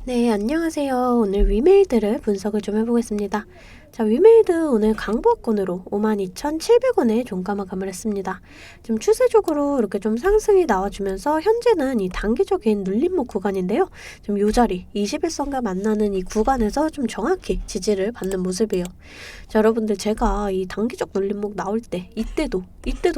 네, 안녕하세요. 오늘 위메이드를 분석을 좀 해보겠습니다. 자, 위메이드 오늘 강보합권으로 52,700원에 종가 마감을 했습니다. 지금 추세적으로 이렇게 좀 상승이 나와주면서 현재는 이 단기적인 눌림목 구간인데요. 지금 이 자리 21선과 만나는 이 구간에서 좀 정확히 지지를 받는 모습이에요. 자, 여러분들 제가 이 단기적 눌림목 나올 때 이때도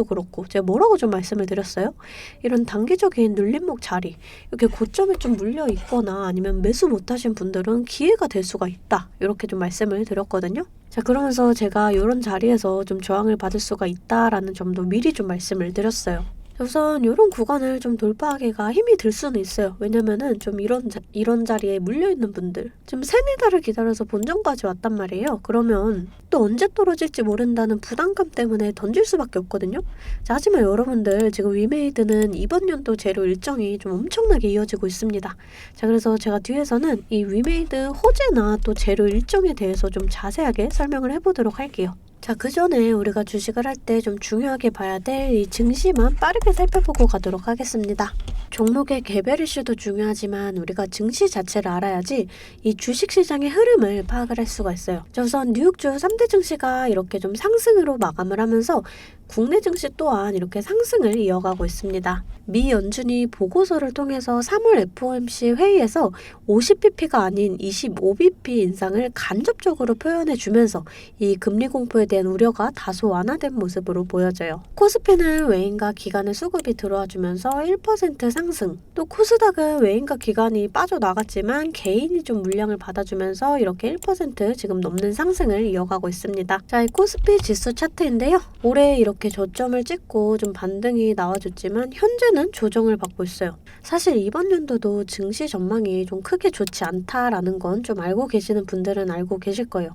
그렇고 제가 뭐라고 좀 말씀을 드렸어요? 이런 단기적인 눌림목 자리 이렇게 고점에 좀 물려 있거나 아니면 매수 못하신 분들은 기회가 될 수가 있다, 이렇게 좀 말씀을 드렸거든요. 자, 그러면서 제가 이런 자리에서 좀 저항을 받을 수가 있다라는 점도 미리 좀 말씀을 드렸어요. 우선 이런 구간을 좀 돌파하기가 힘이 들 수는 있어요. 왜냐면은 좀 이런 자리에 물려있는 분들 좀 3-4달을 기다려서 본전까지 왔단 말이에요. 그러면 또 언제 떨어질지 모른다는 부담감 때문에 던질 수밖에 없거든요. 자, 하지만 여러분들 지금 위메이드는 이번 연도 재료 일정이 좀 엄청나게 이어지고 있습니다. 자, 그래서 제가 뒤에서는 이 위메이드 호재나 또 재료 일정에 대해서 좀 자세하게 설명을 해보도록 할게요. 자, 그 전에 우리가 주식을 할 때 좀 중요하게 봐야 될 이 증시만 빠르게 살펴보고 가도록 하겠습니다. 종목의 개별 이슈도 중요하지만 우리가 증시 자체를 알아야지 이 주식시장의 흐름을 파악을 할 수가 있어요. 자, 우선 뉴욕주 3대 증시가 이렇게 좀 상승으로 마감을 하면서 국내 증시 또한 이렇게 상승을 이어가고 있습니다. 미 연준이 보고서를 통해서 3월 FOMC 회의에서 50bp가 아닌 25bp 인상을 간접적으로 표현해 주면서 이 금리 공포에 대한 우려가 다소 완화된 모습으로 보여져요. 코스피는 외인과 기관의 수급이 들어와 주면서 1% 상승, 또 코스닥은 외인과 기관이 빠져나갔지만 개인이 좀 물량을 받아주면서 이렇게 1% 지금 넘는 상승을 이어가고 있습니다. 자, 이 코스피 지수 차트인데요. 올해 이렇게 저점을 찍고 좀 반등이 나와줬지만 현재는 조정을 받고 있어요. 사실 이번 연도도 증시 전망이 좀 크게 좋지 않다라는 건 좀 알고 계시는 분들은 알고 계실 거예요.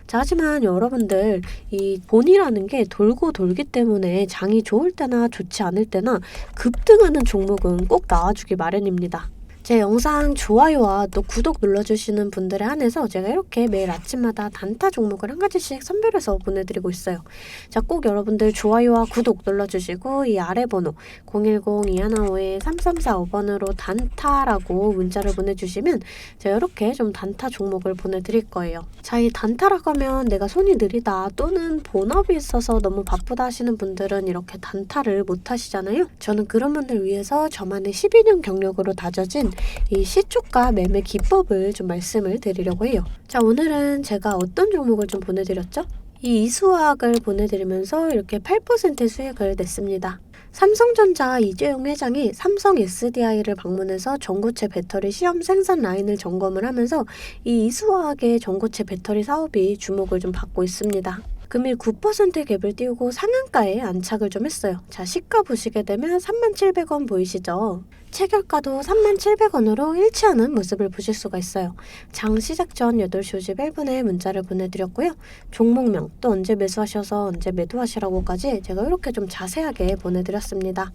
자, 하지만 여러분들 이 본이라는 게 돌고 돌기 때문에 장이 좋을 때나 좋지 않을 때나 급등하는 종목은 꼭 나와주기 마련입니다. 제 영상 좋아요와 또 구독 눌러주시는 분들에 한해서 제가 이렇게 매일 아침마다 단타 종목을 한 가지씩 선별해서 보내드리고 있어요. 자, 꼭 여러분들 좋아요와 구독 눌러주시고 이 아래 번호 010-2155-3345번으로 단타라고 문자를 보내주시면 제가 이렇게 좀 단타 종목을 보내드릴 거예요. 자, 이 단타라고 하면 내가 손이 느리다 또는 본업이 있어서 너무 바쁘다 하시는 분들은 이렇게 단타를 못 하시잖아요. 저는 그런 분들 위해서 저만의 12년 경력으로 다져진 이 시초가 매매 기법을 좀 말씀을 드리려고 해요. 자, 오늘은 제가 어떤 종목을 좀 보내드렸죠? 이 이수화학을 보내드리면서 이렇게 8% 수익을 냈습니다. 삼성전자 이재용 회장이 삼성 SDI를 방문해서 전고체 배터리 시험 생산 라인을 점검을 하면서 이 이수화학의 전고체 배터리 사업이 주목을 좀 받고 있습니다. 금일 9% 갭을 띄우고 상한가에 안착을 좀 했어요. 자, 시가 보시게 되면 37,000원 보이시죠? 체결가도 37,000원으로 일치하는 모습을 보실 수가 있어요. 장 시작 전 8시 51분에 문자를 보내드렸고요. 종목명 또 언제 매수하셔서 언제 매도하시라고까지 제가 이렇게 좀 자세하게 보내드렸습니다.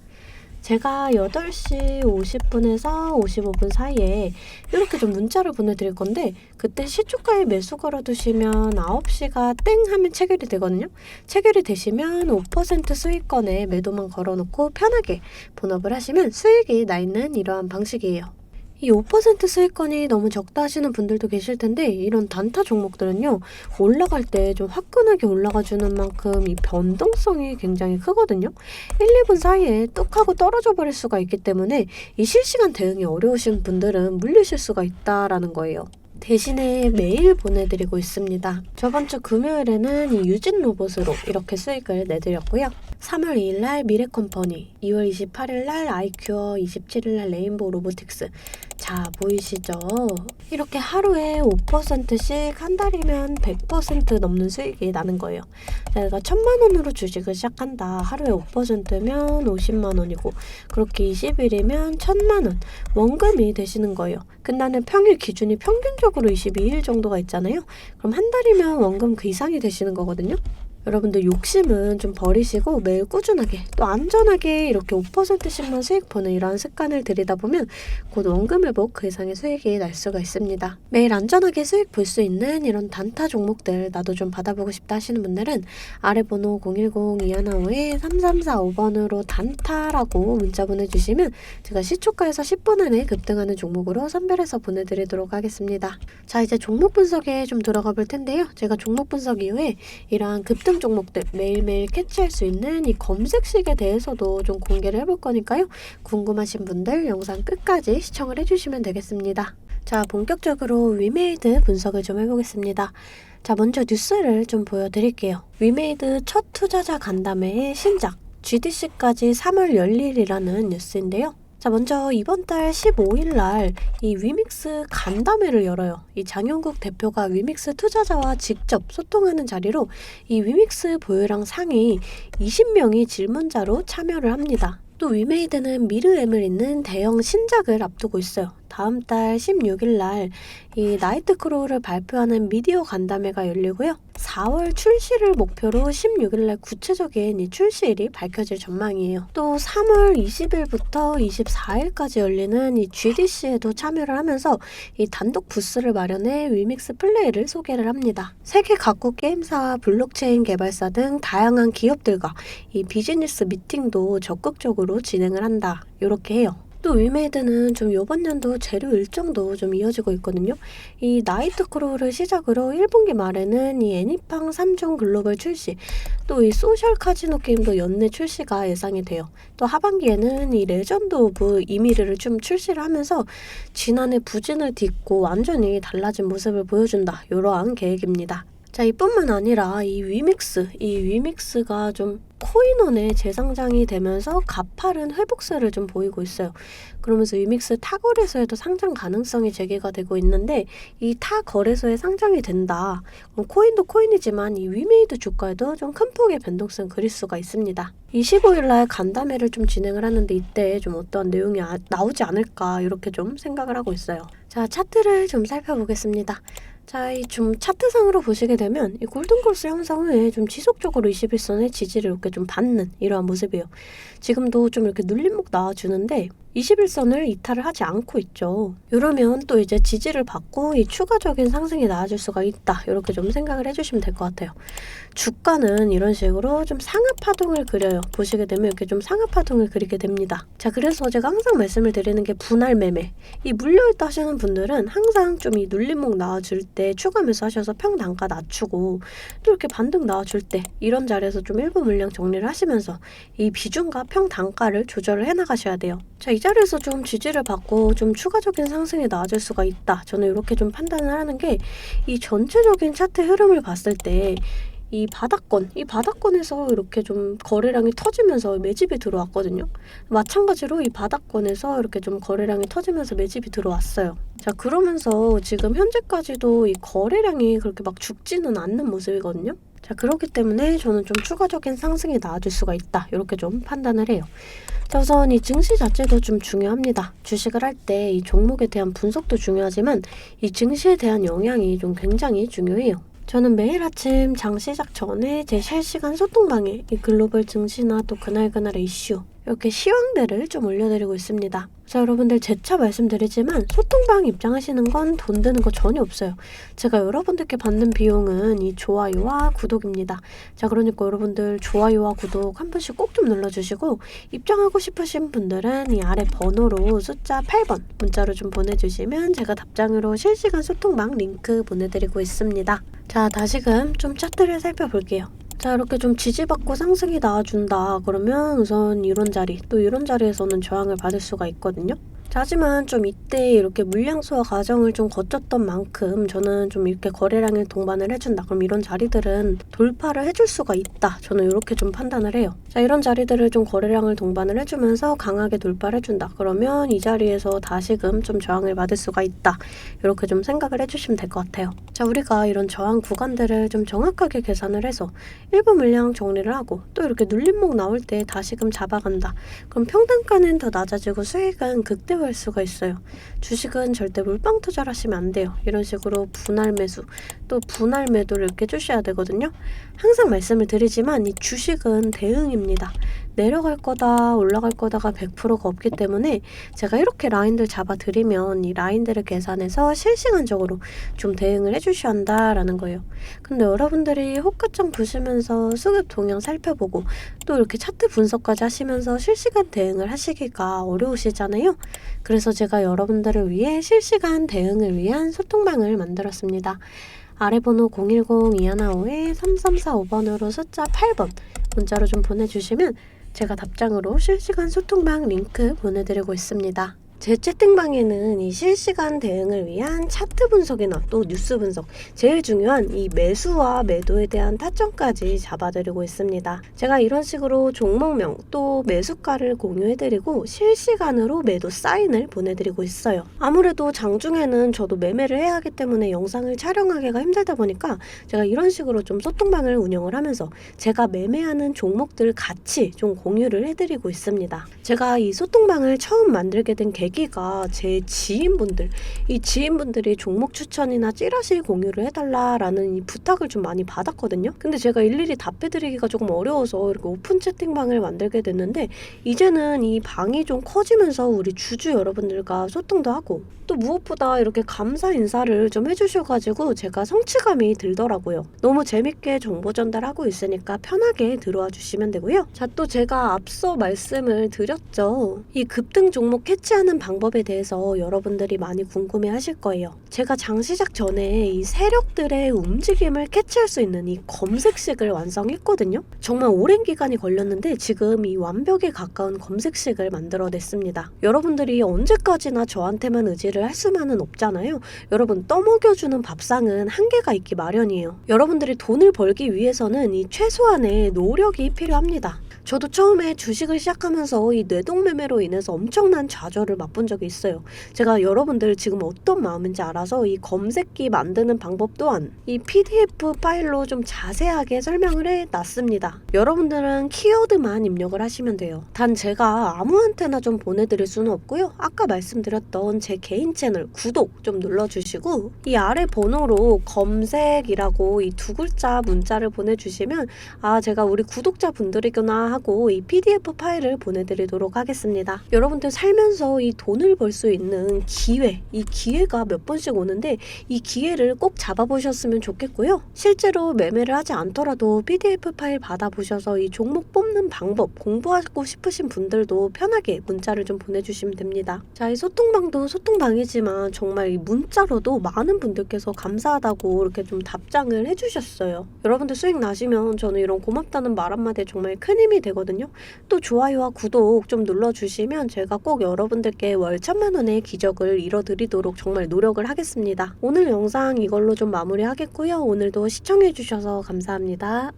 제가 8시 50분에서 55분 사이에 이렇게 좀 문자를 보내드릴 건데 그때 시초가에 매수 걸어두시면 9시가 땡 하면 체결이 되거든요. 체결이 되시면 5% 수익권에 매도만 걸어놓고 편하게 본업을 하시면 수익이 나 있는 이러한 방식이에요. 이 5% 수익권이 너무 적다 하시는 분들도 계실 텐데 이런 단타 종목들은요, 올라갈 때 좀 화끈하게 올라가 주는 만큼 이 변동성이 굉장히 크거든요. 1, 2분 사이에 뚝 하고 떨어져 버릴 수가 있기 때문에 이 실시간 대응이 어려우신 분들은 물리실 수가 있다라는 거예요. 대신에 매일 보내드리고 있습니다. 저번 주 금요일에는 이 유진 로봇으로 이렇게 수익을 내드렸고요. 3월 2일날 미래컴퍼니, 2월 28일날 아이큐어, 27일날 레인보우 로보틱스. 자, 보이시죠? 이렇게 하루에 5%씩 한 달이면 100% 넘는 수익이 나는 거예요. 내가 1,000만원으로 주식을 시작한다. 하루에 5%면 50만원이고 그렇게 20일이면 1,000만원 원금이 되시는 거예요. 근데 평일 기준이 평균적으로 22일 정도가 있잖아요. 그럼 한 달이면 원금 그 이상이 되시는 거거든요. 여러분들 욕심은 좀 버리시고 매일 꾸준하게 또 안전하게 이렇게 5%씩만 수익 보는 이런 습관을 들이다 보면 곧 원금 회복 그 이상의 수익이 날 수가 있습니다. 매일 안전하게 수익 볼 수 있는 이런 단타 종목들 나도 좀 받아보고 싶다 하시는 분들은 아래 번호 010-2155-3345번으로 단타라고 문자 보내주시면 제가 시초가에서 10분 안에 급등하는 종목으로 선별해서 보내드리도록 하겠습니다. 자, 이제 종목 분석에 좀 들어가 볼 텐데요. 제가 종목 분석 이후에 이러한 급등 종목들 매일매일 캐치할 수 있는 이 검색식에 대해서도 좀 공개를 해볼 거니까요. 궁금하신 분들 영상 끝까지 시청을 해주시면 되겠습니다. 자, 본격적으로 위메이드 분석을 좀 해보겠습니다. 자, 먼저 뉴스를 좀 보여드릴게요. 위메이드 첫 투자자 간담회의 신작 GDC까지 3월 열일이라는 뉴스인데요. 자, 먼저 이번 달 15일 날 이 위믹스 간담회를 열어요. 이 장영국 대표가 위믹스 투자자와 직접 소통하는 자리로 이 위믹스 보유랑 상위 20명이 질문자로 참여를 합니다. 또 위메이드는 미르엠을 잇는 대형 신작을 앞두고 있어요. 다음 달 16일 날 이 나이트크로우를 발표하는 미디어 간담회가 열리고요. 4월 출시를 목표로 16일 날 구체적인 이 출시일이 밝혀질 전망이에요. 또 3월 20일부터 24일까지 열리는 이 GDC에도 참여를 하면서 이 단독 부스를 마련해 위믹스 플레이를 소개를 합니다. 세계 각국 게임사와 블록체인 개발사 등 다양한 기업들과 이 비즈니스 미팅도 적극적으로 진행을 한다. 이렇게 해요. 또 위메이드는 좀 이번 연도 재료 일정도 좀 이어지고 있거든요. 이 나이트크로우를 시작으로 1분기 말에는 이 애니팡 3종 글로벌 출시, 또 이 소셜 카지노 게임도 연내 출시가 예상이 돼요. 또 하반기에는 이 레전드 오브 이미르를 좀 출시를 하면서 지난해 부진을 딛고 완전히 달라진 모습을 보여준다. 이러한 계획입니다. 자, 이뿐만 아니라 이 위믹스가 좀 코인원의 재상장이 되면서 가파른 회복세를 좀 보이고 있어요. 그러면서 위믹스 타 거래소에도 상장 가능성이 제기가 되고 있는데 이 타 거래소에 상장이 된다. 그럼 코인도 코인이지만 이 위메이드 주가에도 좀 큰 폭의 변동성 그릴 수가 있습니다. 25일 날 간담회를 좀 진행을 하는데 이때 좀 어떤 내용이 나오지 않을까 이렇게 좀 생각을 하고 있어요. 자, 차트를 좀 살펴보겠습니다. 자, 이 좀 차트상으로 보시게 되면 이 골든크로스 형성 후에 좀 지속적으로 21선의 지지를 이렇게 좀 받는 이러한 모습이에요. 지금도 좀 이렇게 눌림목 나와주는데 21선을 이탈을 하지 않고 있죠. 이러면 또 이제 지지를 받고 이 추가적인 상승이 나와줄 수가 있다. 이렇게 좀 생각을 해주시면 될 것 같아요. 주가는 이런 식으로 좀 상하파동을 그려요. 보시게 되면 이렇게 좀 상하파동을 그리게 됩니다. 자, 그래서 제가 항상 말씀을 드리는 게 분할 매매. 이 물려있다 하시는 분들은 항상 좀 이 눌림목 나와줄 때 추가 매수하셔서 평단가 낮추고 또 이렇게 반등 나와줄 때 이런 자리에서 좀 일부 물량 정리를 하시면서 이 비중과 평단가를 조절을 해나가셔야 돼요. 자, 이 자리에서 좀 지지를 받고 좀 추가적인 상승이 나와줄 수가 있다. 저는 이렇게 좀 판단을 하는 게 이 전체적인 차트 흐름을 봤을 때 이 바닥권에서 이렇게 좀 거래량이 터지면서 매집이 들어왔거든요. 마찬가지로 이 바닥권에서 이렇게 좀 거래량이 터지면서 매집이 들어왔어요. 자, 그러면서 지금 현재까지도 이 거래량이 그렇게 막 죽지는 않는 모습이거든요. 자, 그렇기 때문에 저는 좀 추가적인 상승이 나와줄 수가 있다. 이렇게 좀 판단을 해요. 자, 우선 이 증시 자체도 좀 중요합니다. 주식을 할 때 이 종목에 대한 분석도 중요하지만 이 증시에 대한 영향이 좀 굉장히 중요해요. 저는 매일 아침 장 시작 전에 제 실시간 소통방에 이 글로벌 증시나 또 그날그날의 이슈 이렇게 시황들을 좀 올려드리고 있습니다. 자, 여러분들 재차 말씀드리지만 소통방 입장하시는 건 돈 드는 거 전혀 없어요. 제가 여러분들께 받는 비용은 이 좋아요와 구독입니다. 자, 그러니까 여러분들 좋아요와 구독 한 번씩 꼭 좀 눌러주시고 입장하고 싶으신 분들은 이 아래 번호로 숫자 8번 문자로 좀 보내주시면 제가 답장으로 실시간 소통방 링크 보내드리고 있습니다. 자, 다시금 좀 차트를 살펴볼게요. 자, 이렇게 좀 지지받고 상승이 나와준다 그러면 우선 이런 자리 또 이런 자리에서는 저항을 받을 수가 있거든요. 자, 하지만 좀 이때 이렇게 물량 소화 과정을 좀 거쳤던 만큼 저는 좀 이렇게 거래량을 동반을 해준다. 그럼 이런 자리들은 돌파를 해줄 수가 있다. 저는 이렇게 좀 판단을 해요. 자, 이런 자리들을 좀 거래량을 동반을 해주면서 강하게 돌파를 해준다. 그러면 이 자리에서 다시금 좀 저항을 받을 수가 있다. 이렇게 좀 생각을 해주시면 될 것 같아요. 자, 우리가 이런 저항 구간들을 좀 정확하게 계산을 해서 일부 물량 정리를 하고 또 이렇게 눌림목 나올 때 다시금 잡아간다. 그럼 평단가는 더 낮아지고 수익은 극대화 위험할 수가 있어요. 주식은 절대 물방 투자를 하시면 안 돼요. 이런 식으로 분할 매수, 또 분할 매도를 이렇게 해주셔야 되거든요. 항상 말씀을 드리지만 이 주식은 대응입니다. 내려갈 거다 올라갈 거다가 100%가 없기 때문에 제가 이렇게 라인들 잡아드리면 이 라인들을 계산해서 실시간적으로 좀 대응을 해주셔야 한다라는 거예요. 근데 여러분들이 호가창 보시면서 수급 동향 살펴보고 또 이렇게 차트 분석까지 하시면서 실시간 대응을 하시기가 어려우시잖아요. 그래서 제가 여러분들을 위해 실시간 대응을 위한 소통방을 만들었습니다. 아래 번호 010-2155-3345번으로 숫자 8번 문자로 좀 보내주시면 제가 답장으로 실시간 소통방 링크 보내드리고 있습니다. 제 채팅방에는 이 실시간 대응을 위한 차트 분석이나 또 뉴스 분석, 제일 중요한 이 매수와 매도에 대한 타점까지 잡아드리고 있습니다. 제가 이런 식으로 종목명 또 매수가를 공유해드리고 실시간으로 매도 사인을 보내드리고 있어요. 아무래도 장중에는 저도 매매를 해야 하기 때문에 영상을 촬영하기가 힘들다 보니까 제가 이런 식으로 좀 소통방을 운영을 하면서 제가 매매하는 종목들 같이 좀 공유를 해드리고 있습니다. 제가 이 소통방을 처음 만들게 된 계기가 제 지인분들이 종목 추천이나 찌라시 공유를 해달라라는 이 부탁을 좀 많이 받았거든요. 근데 제가 일일이 답해드리기가 조금 어려워서 이렇게 오픈 채팅방을 만들게 됐는데 이제는 이 방이 좀 커지면서 우리 주주 여러분들과 소통도 하고 또 무엇보다 이렇게 감사 인사를 좀 해주셔가지고 제가 성취감이 들더라고요. 너무 재밌게 정보 전달하고 있으니까 편하게 들어와 주시면 되고요. 자, 또 제가 앞서 말씀을 드렸죠. 이 급등 종목 캐치하는 방법에 대해서 여러분들이 많이 궁금해 하실 거예요. 제가 장 시작 전에 이 세력들의 움직임을 캐치할 수 있는 이 검색식을 완성했거든요. 정말 오랜 기간이 걸렸는데 지금 이 완벽에 가까운 검색식을 만들어냈습니다. 여러분들이 언제까지나 저한테만 의지를 할 수만은 없잖아요. 여러분, 떠먹여주는 밥상은 한계가 있기 마련이에요. 여러분들이 돈을 벌기 위해서는 이 최소한의 노력이 필요합니다. 저도 처음에 주식을 시작하면서 이 뇌동매매로 인해서 엄청난 좌절을 맛본 적이 있어요. 제가 여러분들 지금 어떤 마음인지 알아서 이 검색기 만드는 방법 또한 이 PDF 파일로 좀 자세하게 설명을 해놨습니다. 여러분들은 키워드만 입력을 하시면 돼요. 단 제가 아무한테나 좀 보내드릴 수는 없고요. 아까 말씀드렸던 제 개인 채널 구독 좀 눌러주시고 이 아래 번호로 검색이라고 이 두 글자 문자를 보내주시면 아, 제가 우리 구독자분들이구나 하고 이 PDF 파일을 보내드리도록 하겠습니다. 여러분들 살면서 이 돈을 벌 수 있는 기회, 이 기회가 몇 번씩 오는데 이 기회를 꼭 잡아보셨으면 좋겠고요. 실제로 매매를 하지 않더라도 PDF 파일 받아보셔서 이 종목 뽑는 방법 공부하고 싶으신 분들도 편하게 문자를 좀 보내주시면 됩니다. 자, 이 소통방도 소통방이지만 정말 이 문자로도 많은 분들께서 감사하다고 이렇게 좀 답장을 해주셨어요. 여러분들 수익 나시면 저는 이런 고맙다는 말 한마디에 정말 큰 힘이 되거든요. 또 좋아요와 구독 좀 눌러주시면 제가 꼭 여러분들께 월 1000만 원의 기적을 이뤄드리도록 정말 노력을 하겠습니다. 오늘 영상 이걸로 좀 마무리하겠고요. 오늘도 시청해주셔서 감사합니다.